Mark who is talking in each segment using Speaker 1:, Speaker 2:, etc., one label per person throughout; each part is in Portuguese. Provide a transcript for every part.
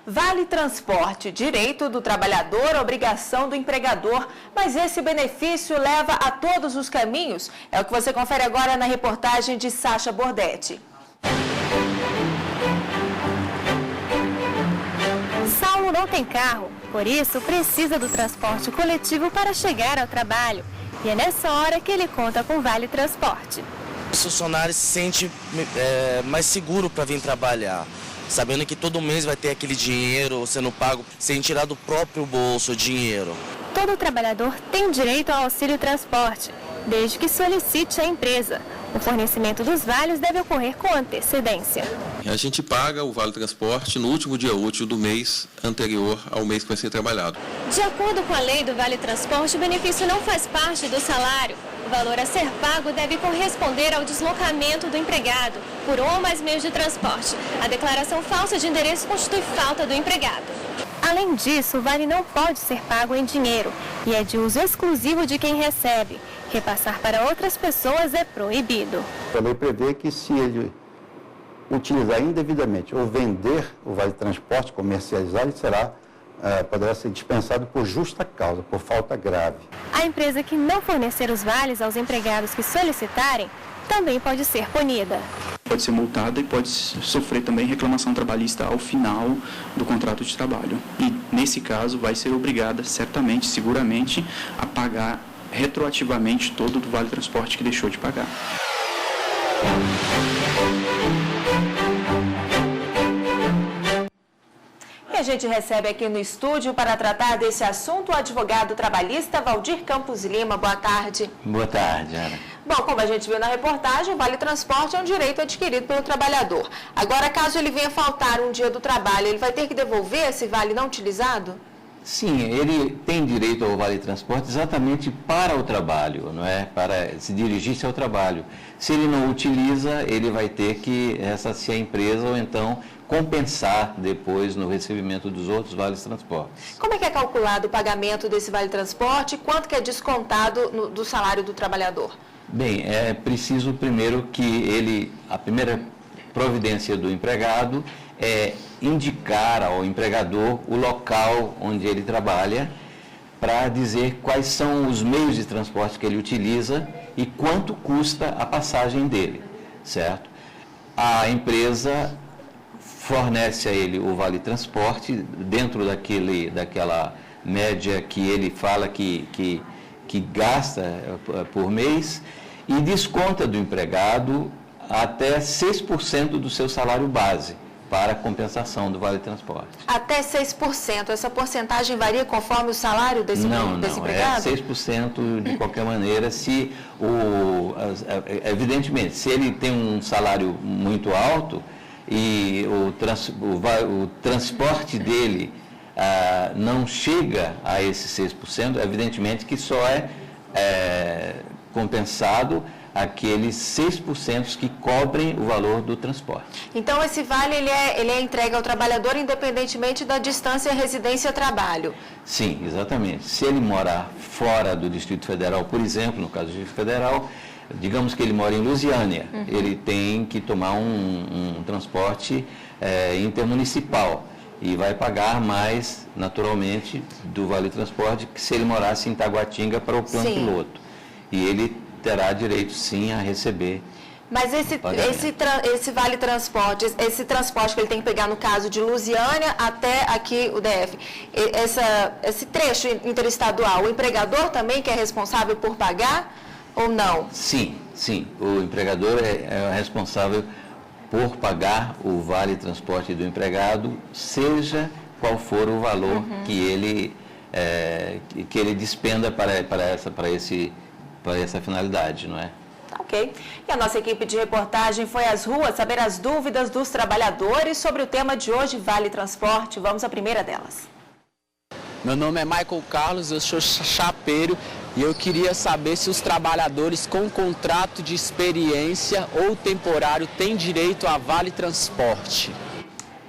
Speaker 1: Vale transporte, direito do trabalhador, obrigação do empregador. Mas esse benefício leva a todos os caminhos? É o que você confere agora na reportagem de Sacha Bordetti.
Speaker 2: Saulo não tem carro, por isso precisa do transporte coletivo para chegar ao trabalho. E é nessa hora que ele conta com o Vale Transporte.
Speaker 3: O funcionário se sente mais seguro para vir trabalhar, sabendo que todo mês vai ter aquele dinheiro sendo pago sem tirar do próprio bolso o dinheiro.
Speaker 2: Todo trabalhador tem direito ao auxílio transporte, desde que solicite à empresa. O fornecimento dos vales deve ocorrer com antecedência.
Speaker 4: A gente paga o Vale Transporte no último dia útil do mês anterior ao mês que vai ser trabalhado.
Speaker 2: De acordo com a lei do Vale Transporte, o benefício não faz parte do salário. O valor a ser pago deve corresponder ao deslocamento do empregado por um ou mais meios de transporte. A declaração falsa de endereço constitui falta do empregado. Além disso, o vale não pode ser pago em dinheiro e é de uso exclusivo de quem recebe. Repassar para outras pessoas é proibido.
Speaker 5: A lei prevê que se ele utilizar indevidamente ou vender o Vale Transporte, comercializar, ele poderá ser dispensado por justa causa, por falta grave.
Speaker 2: A empresa que não fornecer os vales aos empregados que solicitarem também pode ser punida.
Speaker 6: Pode ser multada e pode sofrer também reclamação trabalhista ao final do contrato de trabalho. E, nesse caso, vai ser obrigada, certamente, seguramente, a pagar retroativamente todo o Vale Transporte que deixou de pagar.
Speaker 1: E a gente recebe aqui no estúdio para tratar desse assunto o advogado trabalhista Valdir Campos Lima. Boa tarde.
Speaker 7: Boa tarde, Ana.
Speaker 1: Bom, como a gente viu na reportagem, o Vale Transporte é um direito adquirido pelo trabalhador. Agora, caso ele venha faltar um dia do trabalho, ele vai ter que devolver esse vale não utilizado?
Speaker 7: Sim, ele tem direito ao Vale Transporte exatamente para o trabalho, não é? Para se dirigir-se ao trabalho. Se ele não utiliza, ele vai ter que ressarcir a empresa ou então compensar depois no recebimento dos outros vales transporte.
Speaker 1: Como é que é calculado o pagamento desse Vale Transporte e quanto que é descontado do salário do trabalhador?
Speaker 7: Bem, é preciso primeiro que a primeira providência do empregado é indicar ao empregador o local onde ele trabalha para dizer quais são os meios de transporte que ele utiliza e quanto custa a passagem dele, certo? A empresa fornece a ele o Vale Transporte dentro daquela média que ele fala que gasta por mês e desconta do empregado até 6% do seu salário base para a compensação do Vale Transporte. Até
Speaker 1: 6%? Essa porcentagem varia conforme o salário desse empregado?
Speaker 7: Não, é 6% de qualquer maneira. Evidentemente, se ele tem um salário muito alto e o transporte dele não chega a esses 6%, evidentemente que só é compensado aqueles 6% que cobrem o valor do transporte.
Speaker 1: Então, esse vale ele é entregue ao trabalhador independentemente da distância residência-trabalho?
Speaker 7: Sim, exatamente. Se ele morar fora do Distrito Federal, por exemplo, no caso do Distrito Federal, digamos que ele mora em Lusiânia, ele tem que tomar um transporte intermunicipal e vai pagar mais, naturalmente, do Vale Transporte que se ele morasse em Taguatinga para o plano piloto. E ele terá direito, sim, a receber.
Speaker 1: Mas esse Vale Transporte, esse transporte que ele tem que pegar, no caso de Lusiânia até aqui o DF, esse trecho interestadual, o empregador também que é responsável por pagar ou não?
Speaker 7: Sim. O empregador é responsável por pagar o Vale Transporte do empregado, seja qual for o valor que ele despenda para essa finalidade, não é?
Speaker 1: Ok. E a nossa equipe de reportagem foi às ruas saber as dúvidas dos trabalhadores sobre o tema de hoje, Vale Transporte. Vamos à primeira delas.
Speaker 8: Meu nome é Michael Carlos, eu sou chapeiro e eu queria saber se os trabalhadores com contrato de experiência ou temporário têm direito a Vale Transporte.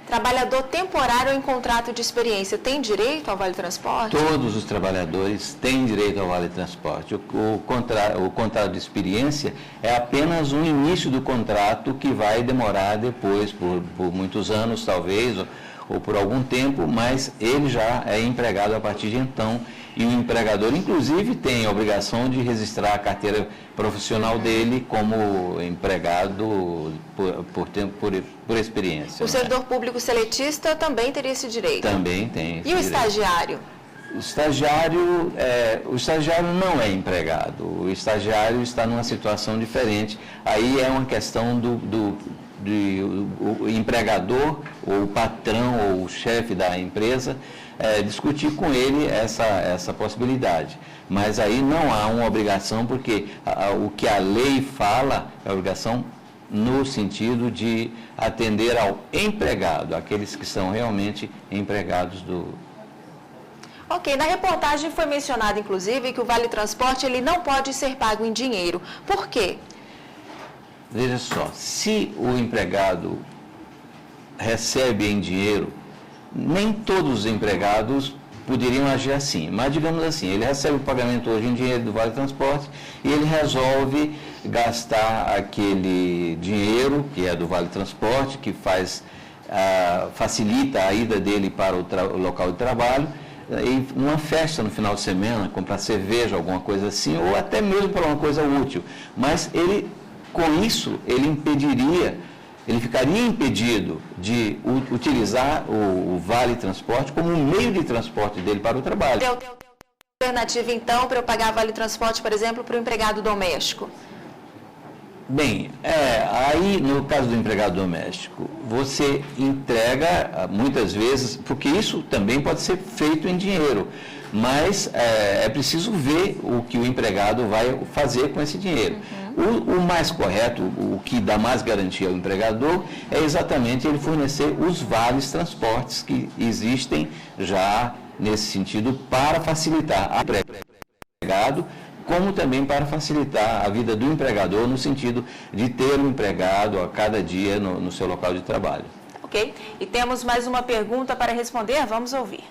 Speaker 1: Trabalhador temporário em contrato de experiência tem direito ao Vale Transporte?
Speaker 7: Todos os trabalhadores têm direito ao Vale Transporte. O contrato de experiência é apenas um início do contrato que vai demorar depois, por muitos anos talvez, ou por algum tempo, mas ele já é empregado a partir de então, e o empregador, inclusive, tem a obrigação de registrar a carteira profissional dele como empregado por experiência.
Speaker 1: O servidor público seletista também teria esse direito?
Speaker 7: Também tem esse
Speaker 1: direito.
Speaker 7: estagiário? O estagiário não é empregado, o estagiário está numa situação diferente. Aí é uma questão do empregador, ou o patrão, ou o chefe da empresa, discutir com ele essa possibilidade. Mas aí não há uma obrigação, porque o que a lei fala é obrigação no sentido de atender ao empregado, aqueles que são realmente empregados do...
Speaker 1: Ok, na reportagem foi mencionado, inclusive, que o Vale Transporte ele não pode ser pago em dinheiro. Por quê?
Speaker 7: Veja só, se o empregado recebe em dinheiro, nem todos os empregados poderiam agir assim. Mas, digamos assim, ele recebe o pagamento hoje em dinheiro do Vale Transporte e ele resolve gastar aquele dinheiro, que é do Vale Transporte, que facilita a ida dele para o local de trabalho, em uma festa no final de semana, comprar cerveja, alguma coisa assim, ou até mesmo para uma coisa útil. Mas ele, com isso, ele ficaria impedido de utilizar o Vale Transporte como um meio de transporte dele para o trabalho.
Speaker 1: Tem alternativa, então, para eu pagar Vale Transporte, por exemplo, para o empregado doméstico?
Speaker 7: Bem, aí no caso do empregado doméstico, você entrega muitas vezes, porque isso também pode ser feito em dinheiro, mas é preciso ver o que o empregado vai fazer com esse dinheiro. O mais correto, o que dá mais garantia ao empregador, é exatamente ele fornecer os vales transportes que existem já nesse sentido para facilitar o empregado, como também para facilitar a vida do empregador no sentido de ter um empregado a cada dia no seu local de trabalho.
Speaker 1: Ok. E temos mais uma pergunta para responder, vamos ouvir.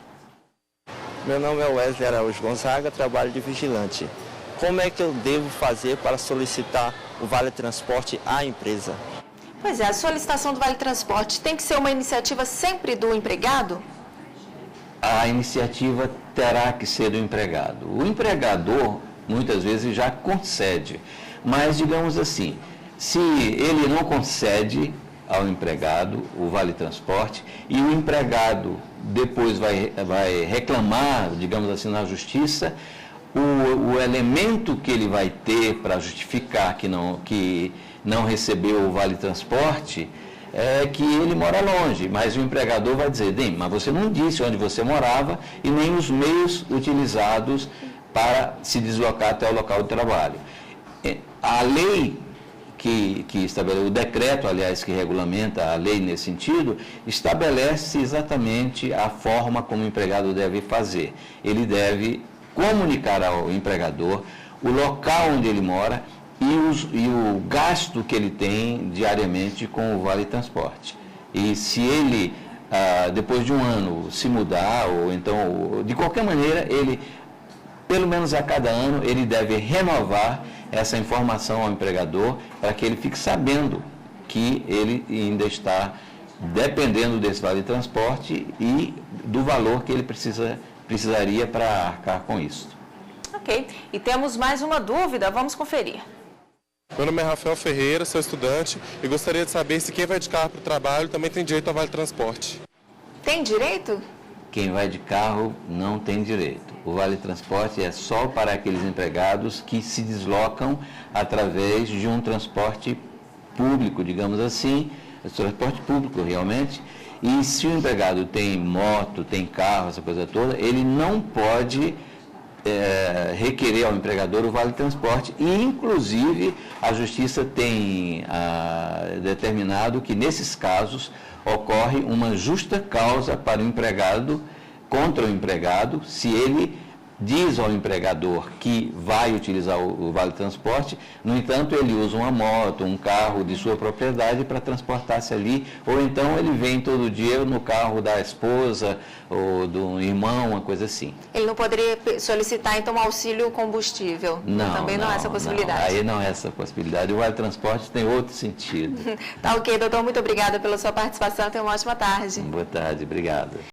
Speaker 9: Meu nome é Wesley Araújo Gonzaga, trabalho de vigilante. Como é que eu devo fazer para solicitar o Vale Transporte à empresa?
Speaker 1: Pois é, a solicitação do Vale Transporte tem que ser uma iniciativa sempre do empregado?
Speaker 7: A iniciativa terá que ser do empregado. O empregador muitas vezes já concede, mas digamos assim, se ele não concede ao empregado o Vale Transporte e o empregado depois vai reclamar, digamos assim, na justiça, o elemento que ele vai ter para justificar que não recebeu o Vale Transporte é que ele mora longe, mas o empregador vai dizer, mas você não disse onde você morava e nem os meios utilizados para se deslocar até o local de trabalho. A lei que estabelece, o decreto, aliás, que regulamenta a lei nesse sentido, estabelece exatamente a forma como o empregado deve fazer. Ele deve comunicar ao empregador o local onde ele mora e o gasto que ele tem diariamente com o Vale Transporte. E se ele, depois de um ano, se mudar, ou então, de qualquer maneira, ele, pelo menos a cada ano, ele deve renovar essa informação ao empregador para que ele fique sabendo que ele ainda está dependendo desse Vale Transporte e do valor que ele precisaria para arcar com isso.
Speaker 1: Ok. E temos mais uma dúvida, vamos conferir.
Speaker 10: Meu nome é Rafael Ferreira, sou estudante e gostaria de saber se quem vai de carro para o trabalho também tem direito ao Vale Transporte.
Speaker 1: Tem direito?
Speaker 7: Quem vai de carro não tem direito. O Vale Transporte é só para aqueles empregados que se deslocam através de um transporte público, digamos assim, transporte público realmente. E se o empregado tem moto, tem carro, essa coisa toda, ele não pode requerer ao empregador o Vale Transporte e, inclusive, a Justiça tem determinado que, nesses casos, ocorre uma justa causa para o empregado, contra o empregado, se ele diz ao empregador que vai utilizar o Vale Transporte, no entanto, ele usa uma moto, um carro de sua propriedade para transportar-se ali, ou então ele vem todo dia no carro da esposa ou do irmão, uma coisa assim. Ele
Speaker 1: não poderia solicitar, então, auxílio combustível?
Speaker 7: Não,
Speaker 1: também não há essa possibilidade?
Speaker 7: Não, aí não é essa possibilidade. O Vale Transporte tem outro sentido.
Speaker 1: Tá ok, doutor, muito obrigada pela sua participação. Tenha uma ótima tarde.
Speaker 7: Boa tarde, obrigado.